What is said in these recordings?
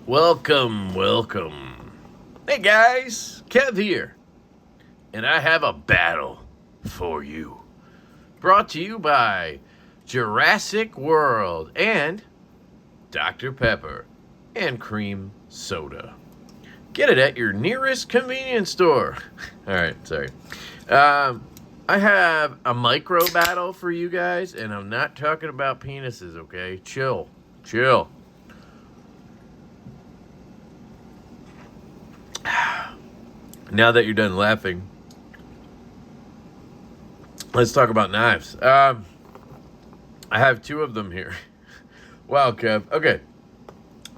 Welcome. Hey guys, Kev here, and I have a battle for you. Brought to you by Jurassic World and Dr. Pepper and cream soda. Get it at your nearest convenience store. All right, sorry. I have a micro battle for you guys, and I'm not talking about penises, okay? Chill. Now that you're done laughing, let's talk about knives. I have two of them here. Wow, Kev. Okay.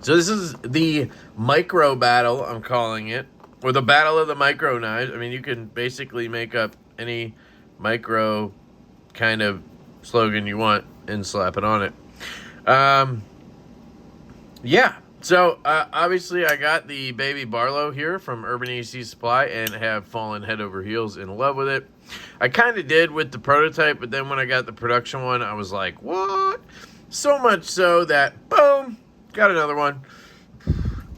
So this is the micro battle, I'm calling it. Or the battle of the micro knives. I mean, you can basically make up any micro kind of slogan you want and slap it on it. Yeah. So, obviously, I got the baby Barlow here from Urban EDC Supply and have fallen head over heels in love with it. I kind of did with the prototype, but then when I got the production one, I was like, what? So much so that, boom, got another one.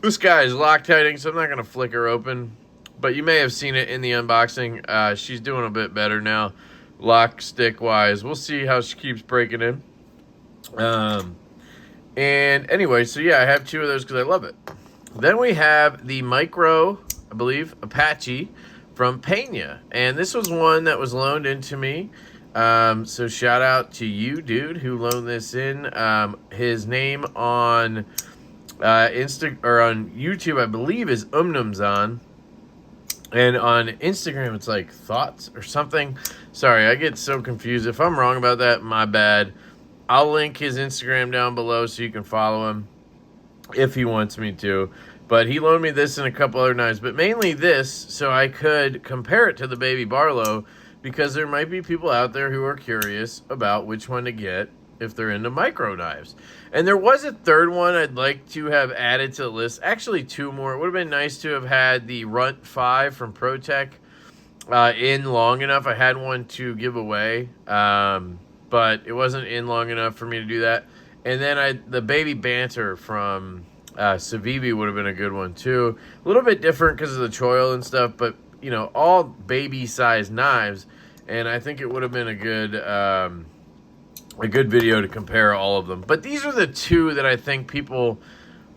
This guy is Loctiting, so I'm not going to flick her open. But you may have seen it in the unboxing. She's doing a bit better now, lock stick-wise. We'll see how she keeps breaking in. And anyway, so yeah, I have two of those because I love it. Then we have the micro, I believe, Apache from Pena. And this was one that was loaned into me. So shout out to you, dude, who loaned this in. His name on on YouTube, I believe, is Umnumzan. And on Instagram, it's like Thoughts or something. Sorry, I get so confused. If I'm wrong about that, my bad. I'll link his Instagram down below so you can follow him if he wants me to. But he loaned me this and a couple other knives, but mainly this so I could compare it to the baby Barlow, because there might be people out there who are curious about which one to get if they're into micro knives. And there was a third one I'd like to have added to the list. Actually, two more. It would have been nice to have had the Runt 5 from ProTech in long enough. I had one to give away. But it wasn't in long enough for me to do that. And then the baby Banter from Civivi would have been a good one too. A little bit different because of the choil and stuff, but you know, all baby-sized knives, and I think it would have been a good video to compare all of them. But these are the two that I think people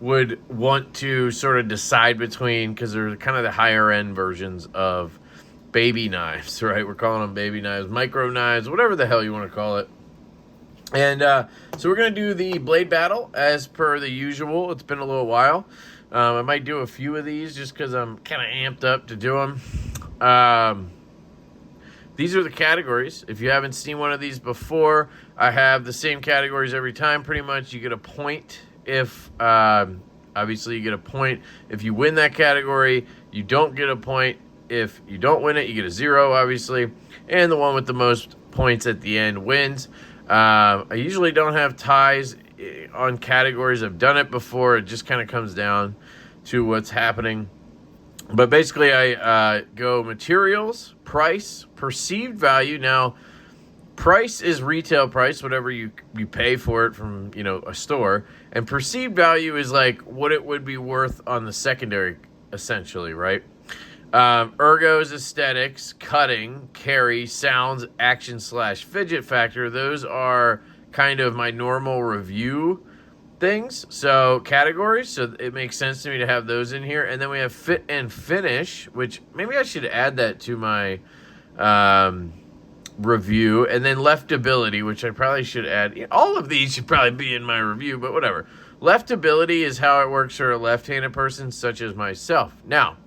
would want to sort of decide between, because they're kind of the higher end versions of baby knives, right? We're calling them baby knives, micro knives, whatever the hell you want to call it. And so we're going to do the blade battle as per the usual. It's been a little while. I might do a few of these just because I'm kind of amped up to do them. These are the categories. If you haven't seen one of these before, I have the same categories every time pretty much. You get a point if, obviously you get a point if you win that category. You don't get a point if you don't win it. You get a 0, obviously. And the one with the most points at the end wins. I usually don't have ties on categories. I've done it before. It just kind of comes down to what's happening. But basically, I go materials, price, perceived value. Now, price is retail price, whatever you pay for it from, you know, a store. And perceived value is like what it would be worth on the secondary, essentially, right? Ergos, aesthetics, cutting, carry, sounds, action / fidget factor. Those are kind of my normal review things. So categories. So it makes sense to me to have those in here. And then we have fit and finish, which maybe I should add that to my review. And then leftability, which I probably should add. All of these should probably be in my review, but whatever. Leftability is how it works for a left-handed person such as myself. Now,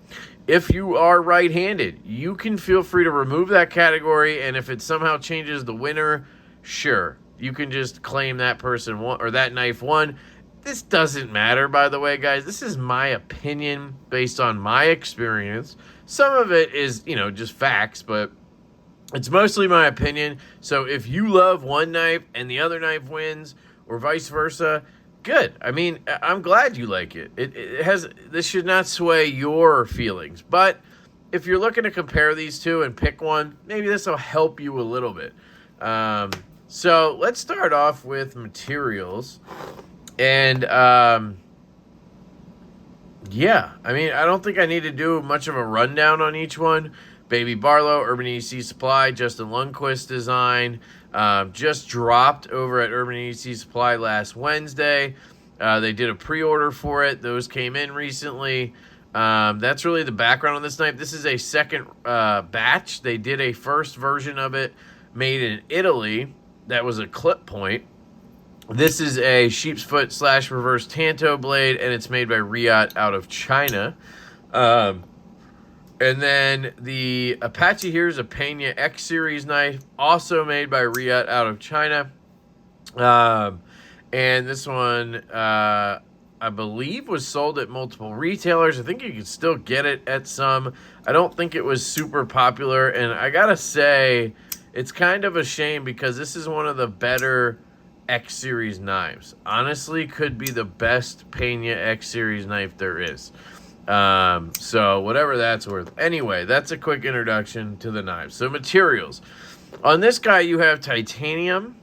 if you are right-handed, you can feel free to remove that category, and if it somehow changes the winner, sure, you can just claim that person won, or that knife won. This doesn't matter, by the way, guys. This is my opinion based on my experience. Some of it is, you know, just facts, but it's mostly my opinion. So if you love one knife and the other knife wins, or vice versa, good. I mean, I'm glad you like it. This should not sway your feelings. But if you're looking to compare these two and pick one, maybe this will help you a little bit. So let's start off with materials. And Yeah, I mean, I don't think I need to do much of a rundown on each one. Baby Barlow, Urban EDC Supply, Justin Lundquist design, just dropped over at Urban EDC Supply last Wednesday. They did a pre-order for it. Those came in recently. That's really the background on this knife. This is a second batch. They did a first version of it made in Italy. That was a clip point. This is a sheep's foot / reverse tanto blade, and it's made by Reate out of China. And then the Apache here is a Pena X series knife, also made by Reate out of China. And this one, I believe, was sold at multiple retailers. I think you could still get it at some. I don't think it was super popular, and I gotta say, it's kind of a shame because this is one of the better X series knives. Honestly, could be the best Pena X series knife there is. So whatever that's worth. Anyway, that's a quick introduction to the knives. So materials. On this guy, you have titanium.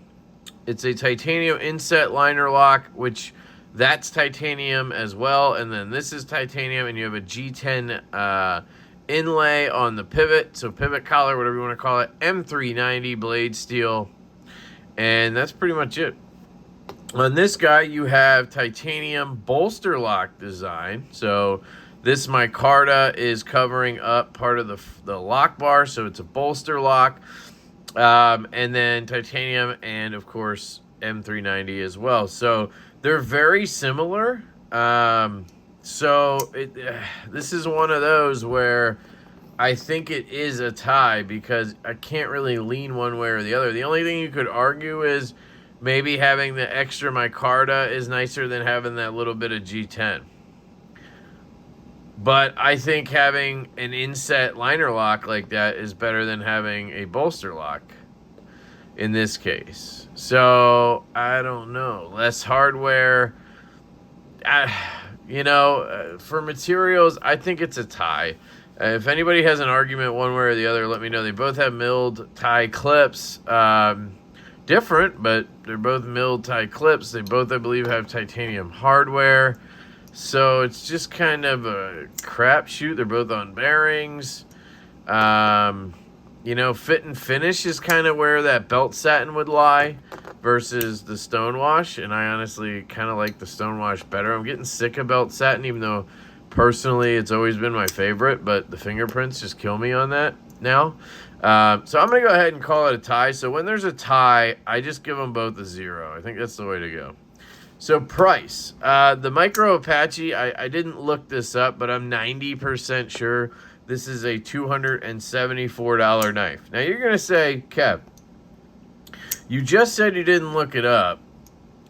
It's a titanium inset liner lock, which that's titanium as well. And then this is titanium, and you have a G10 inlay on the pivot. So pivot collar, whatever you want to call it. M390 blade steel. And that's pretty much it. On this guy, you have titanium bolster lock design. So this micarta is covering up part of the lock bar, so it's a bolster lock. And then titanium and, of course, M390 as well. So they're very similar. This is one of those where I think it is a tie because I can't really lean one way or the other. The only thing you could argue is maybe having the extra micarta is nicer than having that little bit of G10. But I think having an inset liner lock like that is better than having a bolster lock in this case. So, I don't know. Less hardware. For materials, I think it's a tie. If anybody has an argument one way or the other, let me know. They both have milled tie clips. Different, but they're both milled tie clips. They both, I believe, have titanium hardware. So it's just kind of a crapshoot. They're both on bearings. Fit and finish is kind of where that belt satin would lie versus the stonewash. And I honestly kind of like the stonewash better. I'm getting sick of belt satin, even though personally, it's always been my favorite, but the fingerprints just kill me on that now. So I'm going to go ahead and call it a tie. So when there's a tie, I just give them both a 0. I think that's the way to go. So price. The Micro Apache, I didn't look this up, but I'm 90% sure this is a $274 knife. Now you're going to say, Kev, you just said you didn't look it up,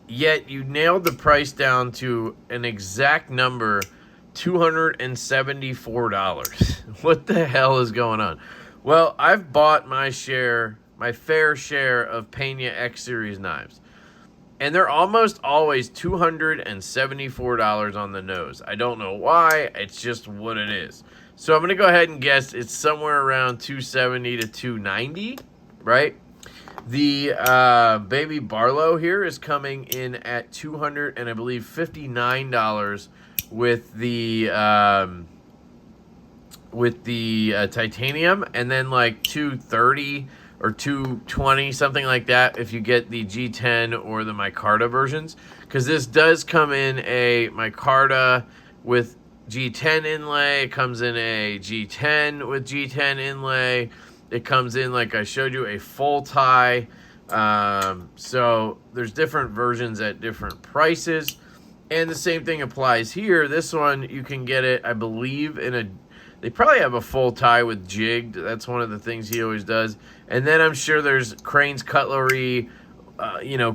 yet you nailed the price down to an exact number, $274. What the hell is going on? Well, I've bought my fair share of Pena X series knives, and they're almost always $274 on the nose. I don't know why. It's just what it is. So I'm going to go ahead and guess it's somewhere around $270 to $290, right? The Baby Barlow here is coming in at $200 and I believe $59 with the titanium, and then like $230 or $220, something like that, if you get the G10 or the micarta versions, because this does come in a micarta with G10 inlay. It comes in a G10 with G10 inlay. It comes in, like I showed you, a full tie. So there's different versions at different prices. And the same thing applies here. This one, you can get it, I believe, they probably have a full tie with jigged. That's one of the things he always does. And then I'm sure there's Crane's Cutlery,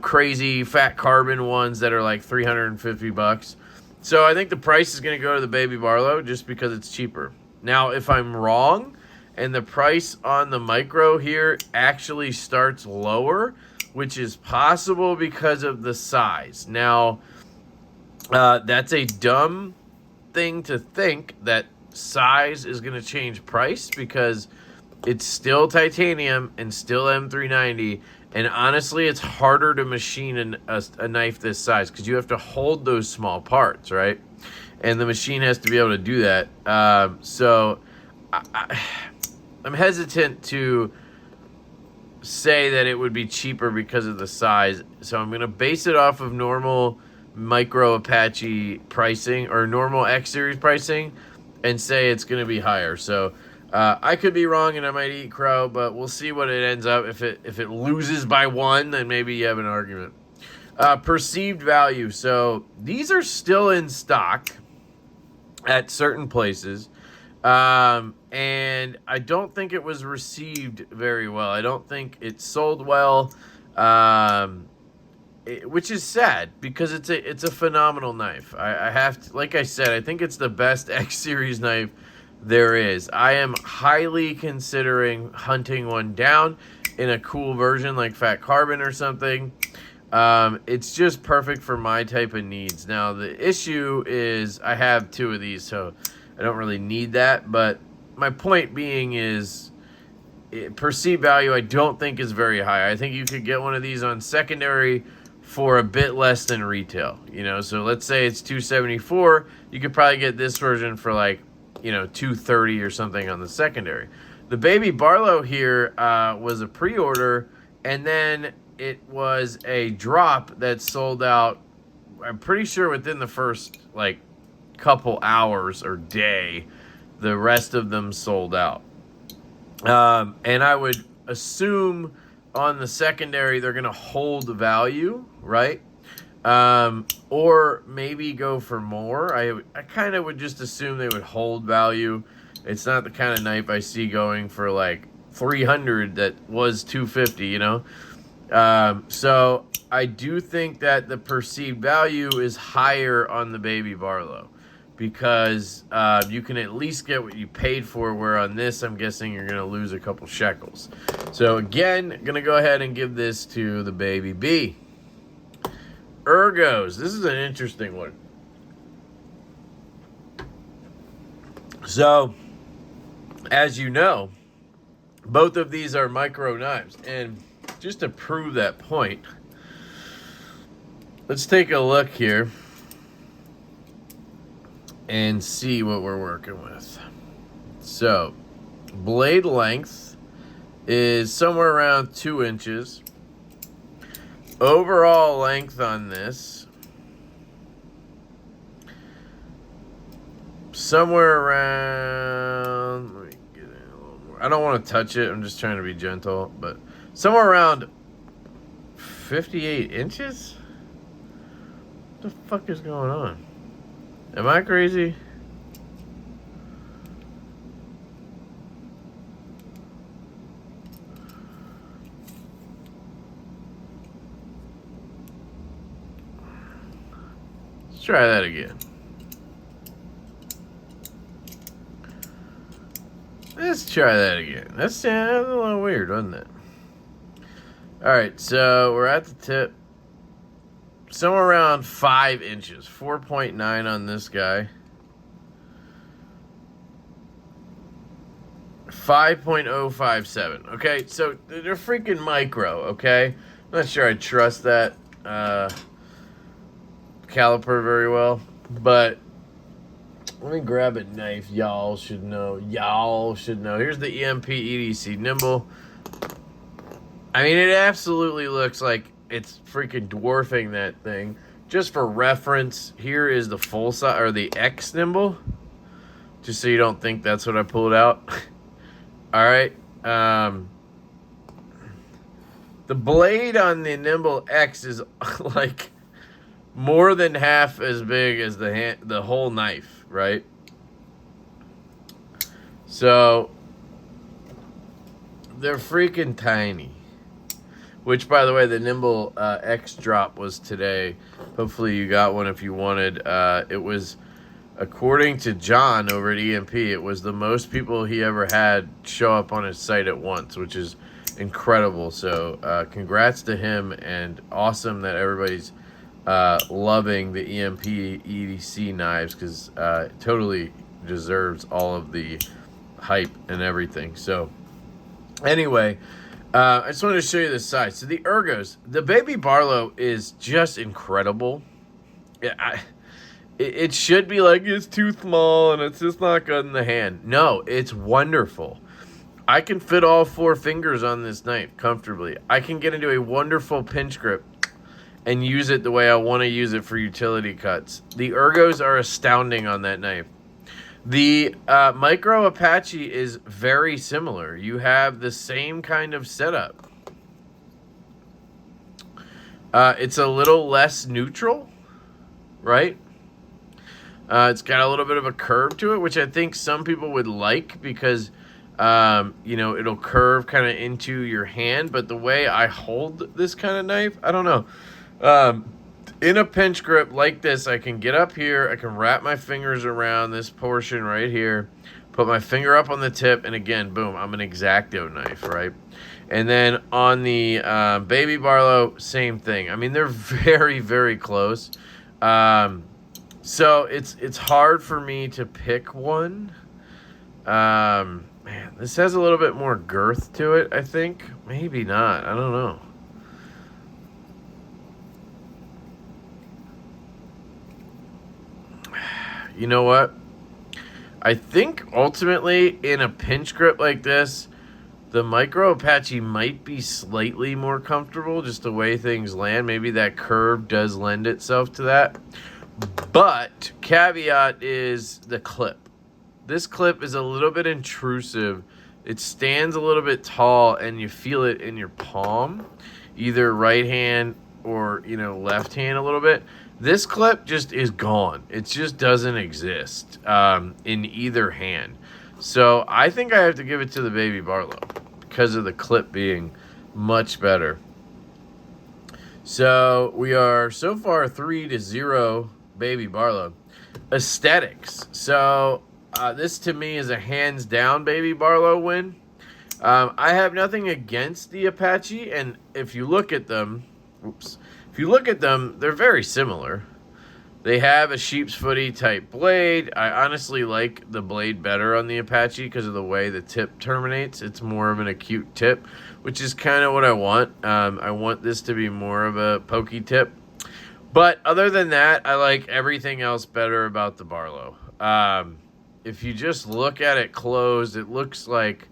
crazy fat carbon ones that are like $350. So I think the price is going to go to the Baby Barlow just because it's cheaper. Now, if I'm wrong and the price on the Micro here actually starts lower, which is possible because of the size. Now, that's a dumb thing to think that size is going to change price, because it's still titanium and still M390, And honestly, it's harder to machine a knife this size because you have to hold those small parts, right? And the machine has to be able to do that. So I'm hesitant to say that it would be cheaper because of the size. So I'm going to base it off of normal micro Apache pricing or normal X series pricing and say it's going to be higher. So I could be wrong and I might eat crow, but we'll see what it ends up. If it loses by 1, then maybe you have an argument. Perceived value. So these are still in stock at certain places. And I don't think it was received very well. I don't think it sold well, which is sad because it's a phenomenal knife. I have to, like I said, I think it's the best X series knife there is. I am highly considering hunting one down in a cool version like Fat Carbon or something. It's just perfect for my type of needs. Now the issue is I have 2 of these, so I don't really need that, but my point being is perceived value I don't think is very high. I think you could get one of these on secondary for a bit less than retail, you know. So let's say it's $274, you could probably get this version for like, you know, $230 or something on the secondary. The baby Barlow here was a pre-order, and then it was a drop that sold out, I'm pretty sure within the first like couple hours or day. The rest of them sold out. And I would assume on the secondary they're going to hold value, right? Or maybe go for more. I kind of would just assume they would hold value. It's not the kind of knife I see going for like 300 that was 250, you know? So I do think that the perceived value is higher on the baby Barlow because you can at least get what you paid for, where on this I'm guessing you're going to lose a couple shekels. So again, going to go ahead and give this to the baby B. Ergos. This is an interesting one. So, as you know, both of these are micro knives. And just to prove that point, let's take a look here and see what we're working with. So, blade length is somewhere around 2 inches. Overall length on this, somewhere around, let me get in a little more. I don't want to touch it, I'm just trying to be gentle, but somewhere around 58 inches? What the fuck is going on? Am I crazy? Let's try that again. Let's try that again. That's a little weird, wasn't it? Alright, so we're at the tip. Somewhere around 5 inches. 4.9 on this guy. 5.057. Okay, so they're freaking micro, okay? I'm not sure I trust that caliper very well, but let me grab a knife. Y'all should know. Y'all should know. Here's the EDC Nimble. I mean, it absolutely looks like it's freaking dwarfing that thing. Just for reference, here is the full size, or the X Nimble. Just so you don't think that's what I pulled out. Alright. The blade on the Nimble X is like more than half as big as the whole knife, right? So they're freaking tiny. Which, by the way, the Nimble X drop was today. Hopefully you got one if you wanted. It was, according to John over at EMP, it was the most people he ever had show up on his site at once, which is incredible. So congrats to him, and awesome that everybody's loving the EMP EDC knives, because it totally deserves all of the hype and everything. So anyway, I just wanted to show you the size. So the ergos, the baby Barlow is just incredible. It should be like it's too small and it's just not good in the hand. No, it's wonderful. I can fit all 4 fingers on this knife comfortably. I can get into a wonderful pinch grip and use it the way I want to use it for utility cuts. The ergos are astounding on that knife. The Micro Apache is very similar. You have the same kind of setup. It's a little less neutral, right? It's got a little bit of a curve to it, which I think some people would like because, you know, it'll curve kind of into your hand. But the way I hold this kind of knife, I don't know. In a pinch grip like this, I can get up here, I can wrap my fingers around this portion right here, put my finger up on the tip, and again, boom, I'm an X-Acto knife, right? And then on the baby Barlow, same thing. I mean, they're very, very close. So it's hard for me to pick one. Man, this has a little bit more girth to it, I think. Maybe not, I don't know. You know what? I think ultimately in a pinch grip like this, the Micro Apache might be slightly more comfortable, just the way things land. Maybe that curve does lend itself to that. But caveat is the clip. This clip is a little bit intrusive. It stands a little bit tall and you feel it in your palm, either right hand or, you know, left hand a little bit. This clip just is gone. It just doesn't exist in either hand. So I think I have to give it to the baby Barlow because of the clip being much better. So we are so far 3-0 baby Barlow. Aesthetics. So this to me is a hands down baby Barlow win. I have nothing against the Apache, and if you look at them, if you look at them, they're very similar. They have a sheep's footy type blade. I honestly like the blade better on the Apache because of the way the tip terminates. It's more of an acute tip, which is kind of what I want. I want this to be more of a pokey tip. But other than that, I like everything else better about the Barlow. If you just look at it closed, it looks like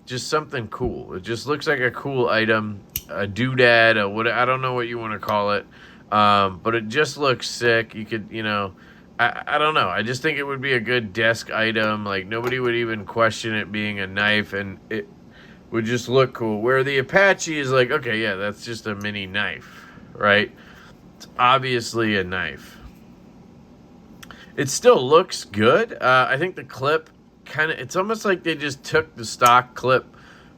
just something cool. It just looks like a cool item, a doodad, I don't know what you want to call it, but it just looks sick. You could, you know, I don't know. I just think it would be a good desk item. Like, nobody would even question it being a knife, and it would just look cool. Where the Apache is like, okay, yeah, that's just a mini knife, right? It's obviously a knife. It still looks good. I think the clip it's almost like they just took the stock clip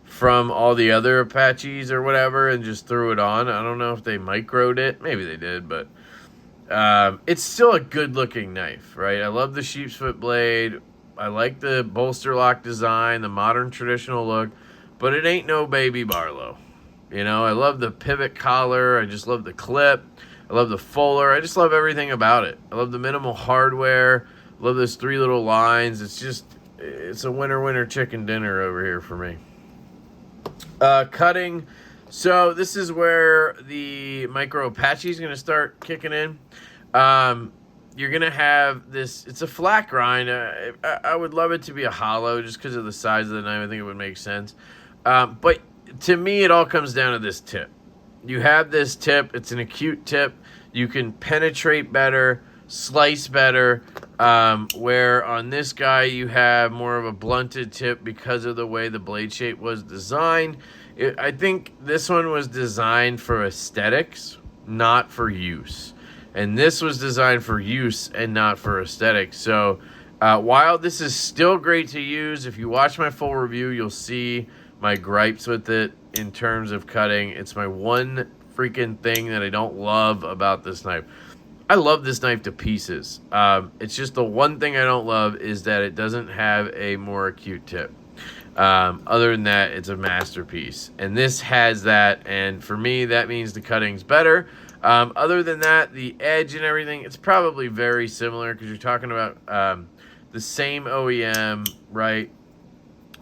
from all the other Apaches or whatever and just threw it on. I don't know if they microed it. Maybe they did, but it's still a good looking knife, right? I love the sheep's foot blade. I like the bolster lock design, the modern traditional look, but it ain't no baby Barlow. You know, I love the pivot collar. I just love the clip. I love the fuller. I just love everything about it. I love the minimal hardware. I love those 3 little lines. It's a winner chicken dinner over here for me. Cutting. So this is where the Micro Apache is going to start kicking in. You're going to have this. It's a flat grind. I would love it to be a hollow just because of the size of the knife. I think it would make sense. But to me, it all comes down to this tip. You have this tip. It's an acute tip. You can penetrate better, slice better, where on this guy you have more of a blunted tip because of the way the blade shape was designed. I think this one was designed for aesthetics, not for use. And this was designed for use and not for aesthetics. So while this is still great to use, if you watch my full review, you'll see my gripes with it in terms of cutting. It's my one freaking thing that I don't love about this knife. I love this knife to pieces. It's just the one thing I don't love is that it doesn't have a more acute tip. Other than that, it's a masterpiece. And this has that, and for me, that means the cutting's better. Other than that, the edge and everything, it's probably very similar because you're talking about the same OEM, right?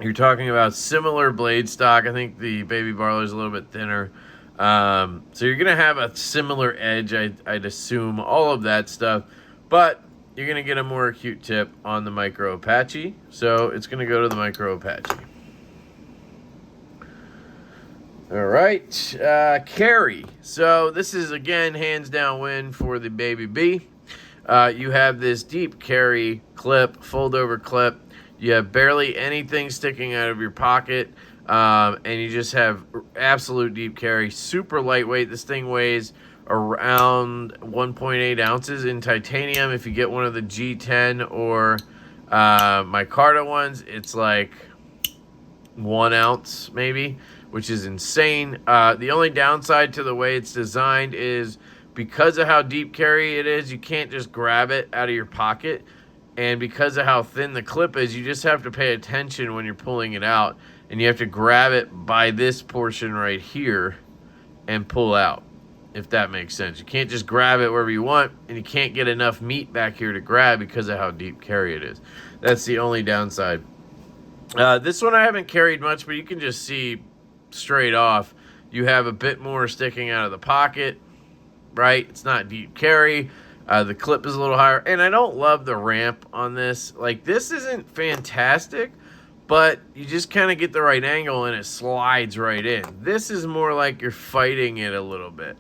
You're talking about similar blade stock. I think the Baby Barlow is a little bit thinner. So you're going to have a similar edge, I'd assume, all of that stuff. But you're going to get a more acute tip on the Micro Apache. So it's going to go to the Micro Apache. All right, carry. So this is, again, hands down win for the Baby B. You have this deep carry clip, fold over clip. You have barely anything sticking out of your pocket, and you just have absolute deep carry, super lightweight. This thing weighs around 1.8 ounces in titanium. If you get one of the G10 or micarta ones, it's like 1 ounce maybe, which is insane. The only downside to the way it's designed is because of how deep carry it is, you can't just grab it out of your pocket. And because of how thin the clip is, you just have to pay attention when you're pulling it out. And you have to grab it by this portion right here and pull out, if that makes sense. You can't just grab it wherever you want, and you can't get enough meat back here to grab because of how deep carry it is. That's the only downside. This one I haven't carried much, but you can just see straight off. You have a bit more sticking out of the pocket, right? It's not deep carry. The clip is a little higher, and I don't love the ramp on this. Like, this isn't fantastic, but you just kind of get the right angle, and it slides right in. This is more like you're fighting it a little bit.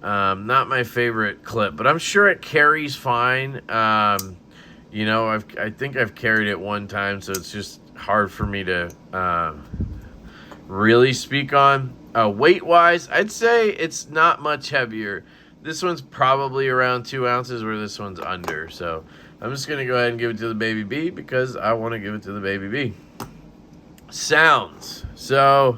Not my favorite clip, but I'm sure it carries fine. You know, I think I've carried it one time, so it's just hard for me to really speak on. Weight-wise, I'd say it's not much heavier. This one's probably around 2 ounces, where this one's under. So I'm just going to go ahead and give it to the Baby B because I want to give it to the Baby B. Sounds. So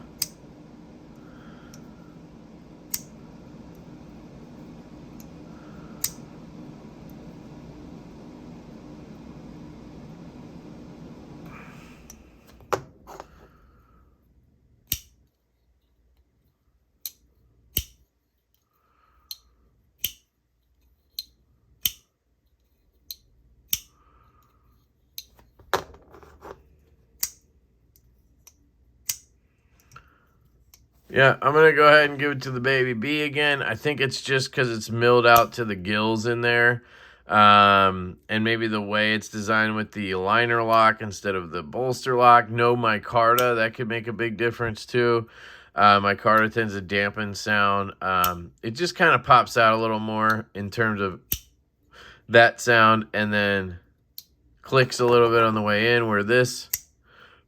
yeah, I'm going to go ahead and give it to the Baby B again. I think it's just because it's milled out to the gills in there. And maybe the way it's designed with the liner lock instead of the bolster lock. No micarta, that could make a big difference too. Micarta tends to dampen sound. It just kind of pops out a little more in terms of that sound, and then clicks a little bit on the way in, where this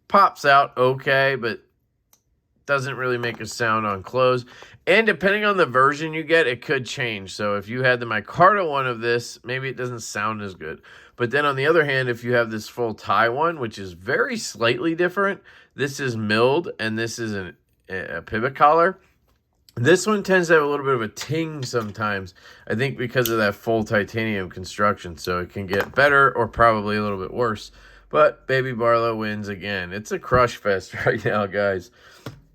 pops out okay, but doesn't really make a sound on close. And depending on the version you get, it could change. So if you had the micarta one of this, maybe it doesn't sound as good. But then on the other hand, if you have this full tie one, which is very slightly different, this is milled and this is a pivot collar. This one tends to have a little bit of a ting sometimes, I think because of that full titanium construction. So it can get better or probably a little bit worse. But Baby Barlow wins again. It's a crush fest right now, guys.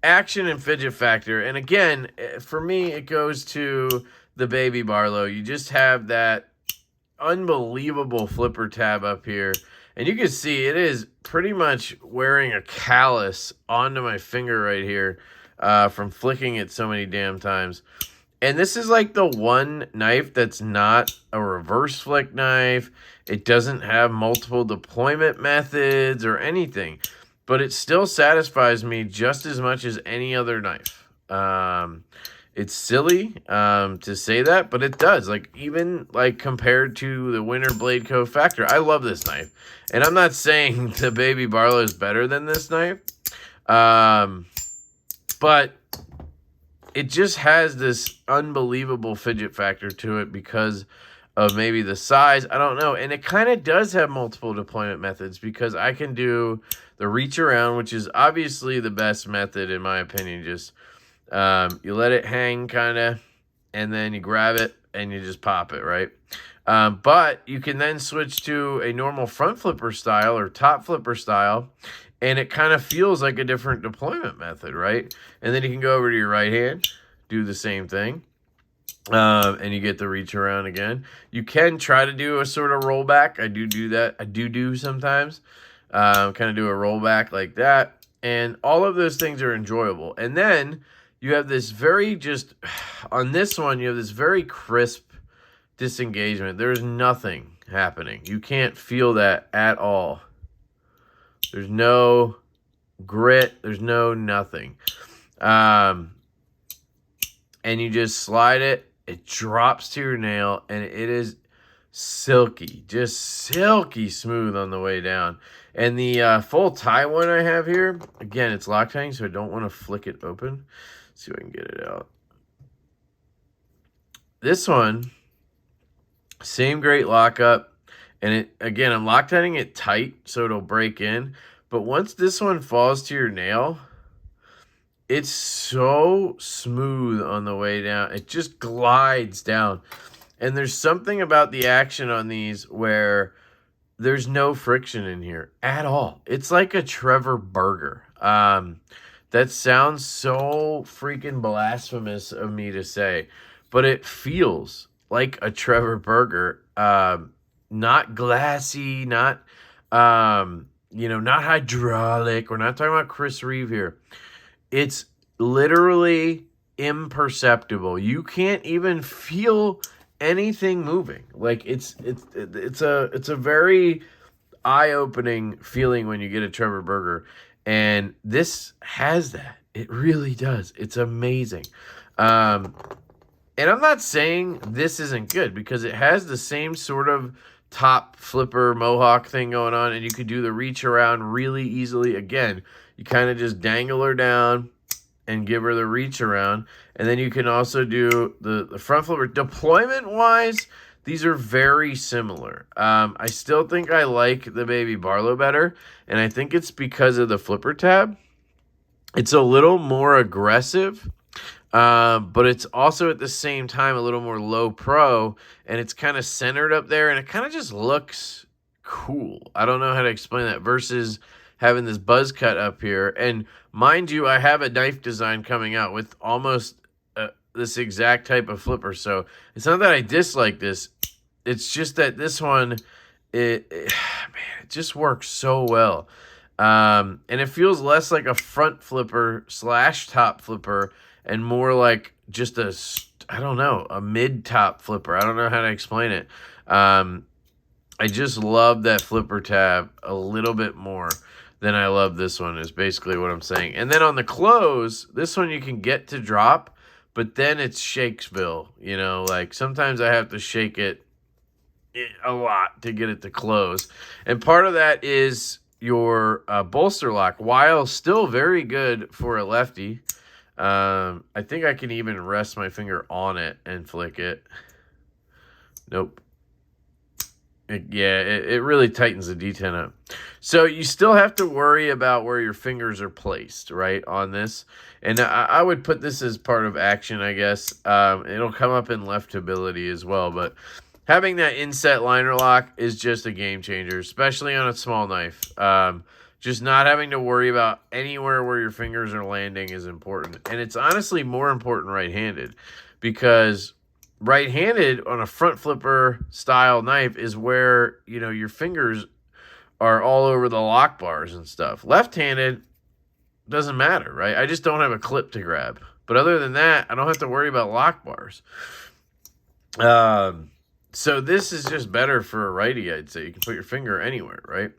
Action and fidget factor. And again, for me, it goes to the Baby Barlow. You just have that unbelievable flipper tab up here. And you can see it is pretty much wearing a callus onto my finger right here from flicking it so many damn times. And this is like the one knife that's not a reverse flick knife. It doesn't have multiple deployment methods or anything. But it still satisfies me just as much as any other knife. It's silly to say that, but it does. Like, even like compared to the Winter Blade Co. Factor, I love this knife. And I'm not saying the Baby Barlow is better than this knife. But it just has this unbelievable fidget factor to it because of maybe the size. I don't know. And it kind of does have multiple deployment methods because I can do the reach around, which is obviously the best method in my opinion. Just you let it hang kind of, and then you grab it and you just pop it, right? But you can then switch to a normal front flipper style or top flipper style, and it kind of feels like a different deployment method, right? And then you can go over to your right hand, do the same thing. And you get the reach around again. You can try to do a sort of rollback. I do that. I do sometimes. Kind of do a rollback like that. And all of those things are enjoyable. And then you have this very on this one, you have this very crisp disengagement. There's nothing happening. You can't feel that at all. There's no grit. There's no nothing. And you just slide it. It drops to your nail, and it is silky. Just silky smooth on the way down. And the full tie one I have here, again, it's Loctiting, so I don't want to flick it open. Let's see if I can get it out. This one, same great lockup. And it, again, I'm Loctiting it tight so it'll break in. But once this one falls to your nail, it's so smooth on the way down. It just glides down. And there's something about the action on these where there's no friction in here at all. It's like a Trevor burger. That sounds so freaking blasphemous of me to say, but it feels like a Trevor burger. Not glassy, not not hydraulic. We're not talking about Chris Reeve here. It's literally imperceptible. You can't even feel anything moving. Like it's a very eye-opening feeling when you get a Trevor burger, and this has that. It really does. It's amazing. And I'm not saying this isn't good, because it has the same sort of top flipper mohawk thing going on, and you could do the reach around really easily. Again, you kind of just dangle her down and give her the reach around, and then you can also do the front flipper. Deployment wise, these are very similar. I still think I like the baby Barlow better, and I think it's because of the flipper tab. It's a little more aggressive, but it's also at the same time a little more low pro, and it's kind of centered up there, and it kind of just looks cool. I don't know how to explain that, versus having this buzz cut up here. And mind you, I have a knife design coming out with almost this exact type of flipper, so it's not that I dislike this. It's just that this one, it just works so well. And it feels less like a front flipper / top flipper, and more like just a mid-top flipper. I don't know how to explain it. I just love that flipper tab a little bit more than I love this one, is basically what I'm saying. And then on the close, this one you can get to drop, but then it's Shakesville. Like sometimes I have to shake it a lot to get it to close. And part of that is your bolster lock, while still very good for a lefty. I think I can even rest my finger on it and flick it. Nope. It really tightens the D10 up. So you still have to worry about where your fingers are placed, right, on this. And I would put this as part of action, I guess. It'll come up in leftability as well. But having that inset liner lock is just a game changer, especially on a small knife. Just not having to worry about anywhere where your fingers are landing is important. And it's honestly more important right-handed, because right-handed on a front flipper style knife is where, your fingers are all over the lock bars and stuff. Left-handed doesn't matter, right? I just don't have a clip to grab. But other than that, I don't have to worry about lock bars. So this is just better for a righty, I'd say. You can put your finger anywhere, right?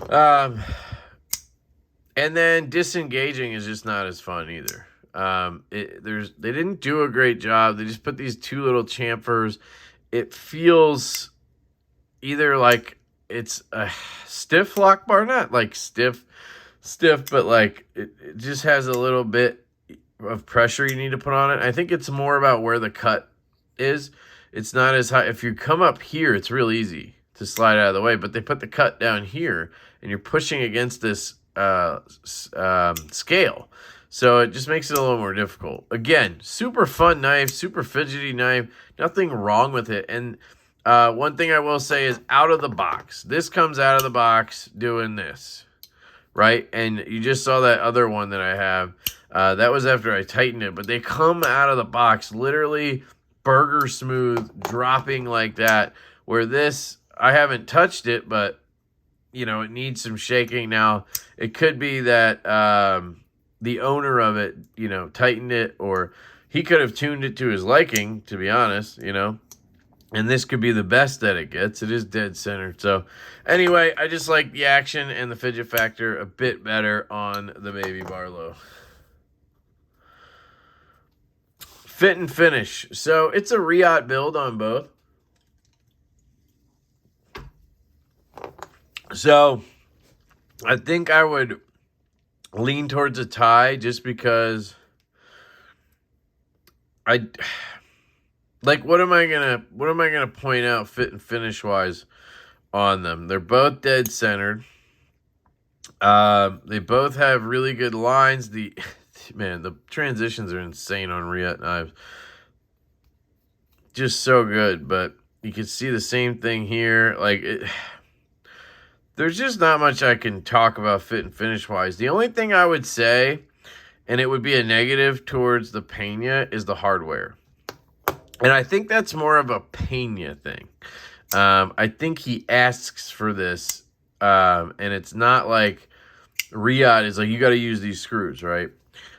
And then disengaging is just not as fun either. They didn't do a great job. They just put these two little chamfers. It feels either like it's a stiff lock bar, not like stiff, but like it just has a little bit of pressure you need to put on it. I think it's more about where the cut is. It's not as high. If you come up here, it's real easy to slide out of the way, but they put the cut down here, and you're pushing against this scale. So it just makes it a little more difficult. Again, super fun knife, super fidgety knife, nothing wrong with it. And one thing I will say is out of the box. This comes out of the box doing this, right? And you just saw that other one that I have. That was after I tightened it, but they come out of the box literally burger smooth, dropping like that, where this, I haven't touched it, but you know, it needs some shaking. Now, it could be that the owner of it, you know, tightened it, or he could have tuned it to his liking, to be honest, you know. And this could be the best that it gets. It is dead centered. So, anyway, I just like the action and the fidget factor a bit better on the Baby Barlow. Fit and finish. So, it's a Reate build on both. So, I think I would lean towards a tie just because what am I gonna point out fit and finish wise on them? They're both dead centered. They both have really good lines. The transitions are insane on Reate Knives. Just so good, but you can see the same thing here. There's just not much I can talk about fit and finish wise. The only thing I would say, and it would be a negative towards the Pena, is the hardware. And I think that's more of a Pena thing. I think he asks for this, and it's not like Reate is like, you got to use these screws, right?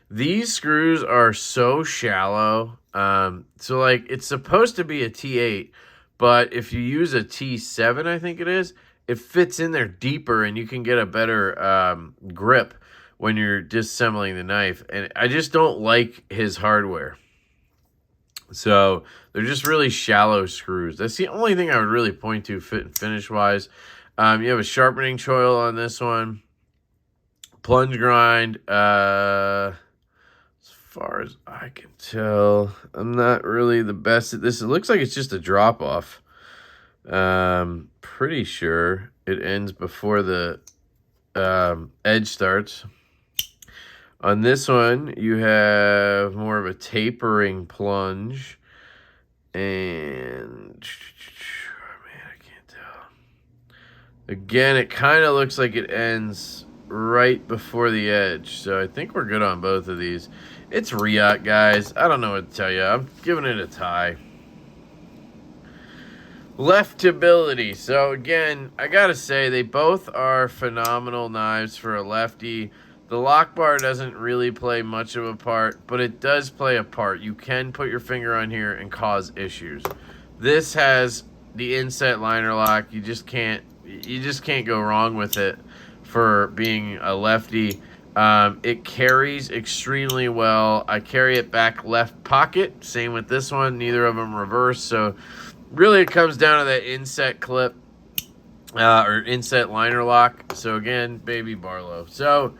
These screws are so shallow. So, like, it's supposed to be a T8, but if you use a T7, I think it is, it fits in there deeper, and you can get a better grip when you're disassembling the knife. And I just don't like his hardware. So they're just really shallow screws. That's the only thing I would really point to fit and finish wise. You have a sharpening choil on this one. Plunge grind. As far as I can tell, I'm not really the best at this. It looks like it's just a drop off. Pretty sure it ends before the edge starts. On this one, you have more of a tapering plunge. And, man, I can't tell. Again, it kind of looks like it ends right before the edge. So I think we're good on both of these. It's Reate, guys. I don't know what to tell you. I'm giving it a tie. Leftability. So, again, I got to say, they both are phenomenal knives for a lefty. The lock bar doesn't really play much of a part, but it does play a part. You can put your finger on here and cause issues. This has the inset liner lock. You just can't go wrong with it for being a lefty. It carries extremely well. I carry it back left pocket. Same with this one. Neither of them reverse. So really it comes down to that inset clip or inset liner lock. So again, Baby Barlow. So,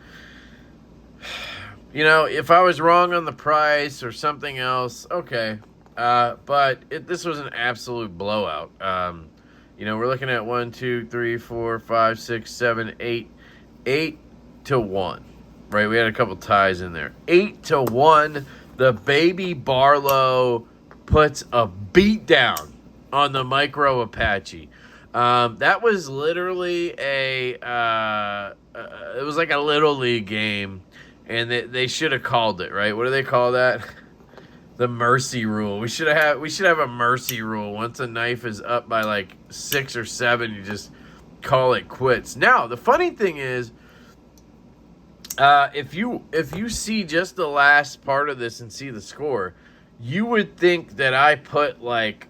you know, if I was wrong on the price or something else, okay. But this was an absolute blowout. You know, we're looking at 1, 2, 3, 4, 5, 6, 7, 8. 8 to 1. Right? We had a couple ties in there. 8 to 1. The Baby Barlow puts a beat down on the Micro Apache. That was literally it was like a little league game. And they should have called it, right? What do they call that? The mercy rule. We should have a mercy rule. Once a knife is up by like 6 or 7, you just call it quits. Now, the funny thing is, if you see just the last part of this and see the score, you would think that I put like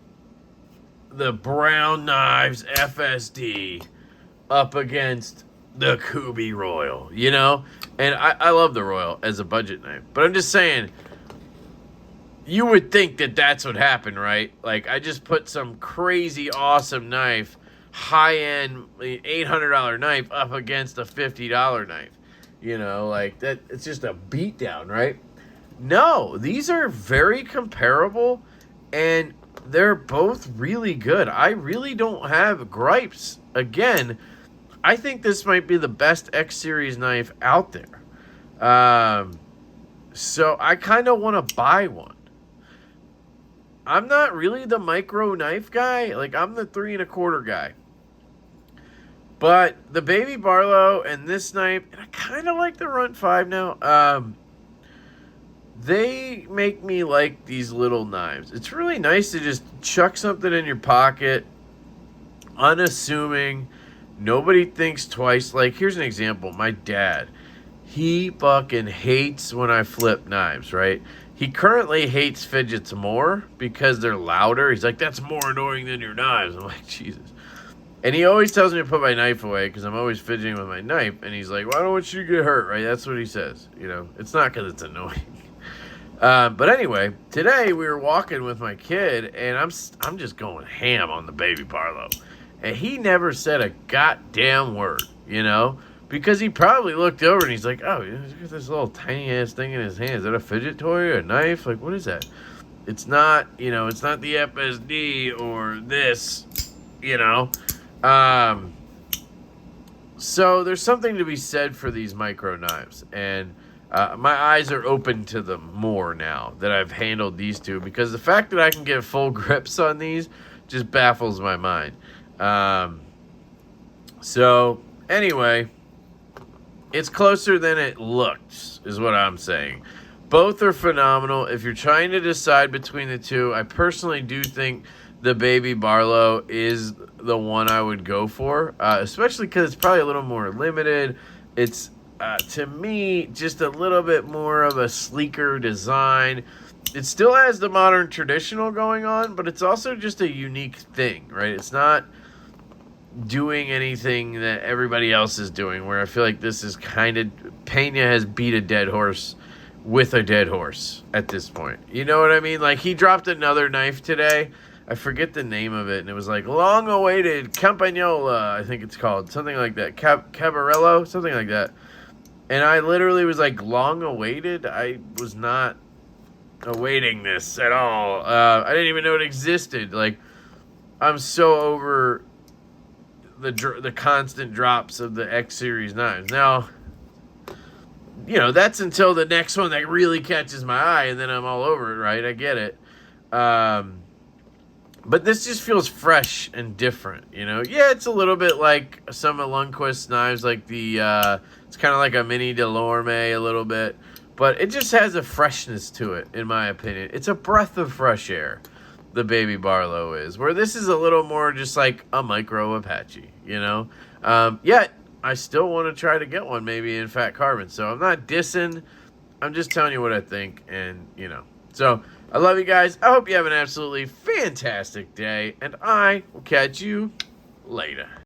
the Brown Knives FSD up against the Kubi Royal, you know? And I love the Royal as a budget knife. But I'm just saying, you would think that that's what happened, right? Like, I just put some crazy awesome knife, high-end $800 knife up against a $50 knife. You know, like, that. It's just a beatdown, right? No, these are very comparable, and they're both really good. I really don't have gripes. Again, I think this might be the best X Series knife out there. So I kind of want to buy one. I'm not really the micro knife guy. Like, I'm the 3 1/4 guy. But the Baby Barlow and this knife, and I kind of like the Runt 5 now. They make me like these little knives. It's really nice to just chuck something in your pocket, unassuming, Nobody thinks twice. Like, here's an example. My dad, he fucking hates when I flip knives, right? He currently hates fidgets more because they're louder. He's like, that's more annoying than your knives. I'm like, Jesus. And he always tells me to put my knife away because I'm always fidgeting with my knife. And he's like, well, I don't want you to get hurt, right? That's what he says. You know, it's not because it's annoying. But anyway, today we were walking with my kid, and I'm just going ham on the baby Barlow. And he never said a goddamn word, you know? Because he probably looked over and he's like, oh, look at this little tiny ass thing in his hand. Is that a fidget toy or a knife? Like, what is that? It's not, you know, it's not the FSD or this, you know? So there's something to be said for these micro knives. And my eyes are open to them more now that I've handled these two. Because the fact that I can get full grips on these just baffles my mind. So, anyway... It's closer than it looks, is what I'm saying. Both are phenomenal. If you're trying to decide between the two, I personally do think the baby Barlow is the one I would go for, especially because it's probably a little more limited. It's, to me, just a little bit more of a sleeker design. It still has the modern traditional going on, but it's also just a unique thing, right? It's not doing anything that everybody else is doing, where I feel like this is kind of, Pena has beat a dead horse with a dead horse at this point. You know what I mean? Like, he dropped another knife today. I forget the name of it, and it was like long-awaited Campagnola, I think it's called. Something like that. Cabarello? Something like that. And I literally was like, long-awaited? I was not awaiting this at all. I didn't even know it existed. Like, I'm so over the constant drops of the X series knives. Now, you know, that's until the next one that really catches my eye, and then I'm all over it, right? I get it. But this just feels fresh and different, you know? Yeah, it's a little bit like some of Lundquist's knives, like the, it's kind of like a mini Delorme a little bit, but it just has a freshness to it, in my opinion. It's a breath of fresh air, the baby Barlow is, where this is a little more just like a micro Apache, you know? Yet, I still want to try to get one maybe in fat carbon. So I'm not dissing. I'm just telling you what I think, and, you know. So, I love you guys. I hope you have an absolutely fantastic day, and I will catch you later.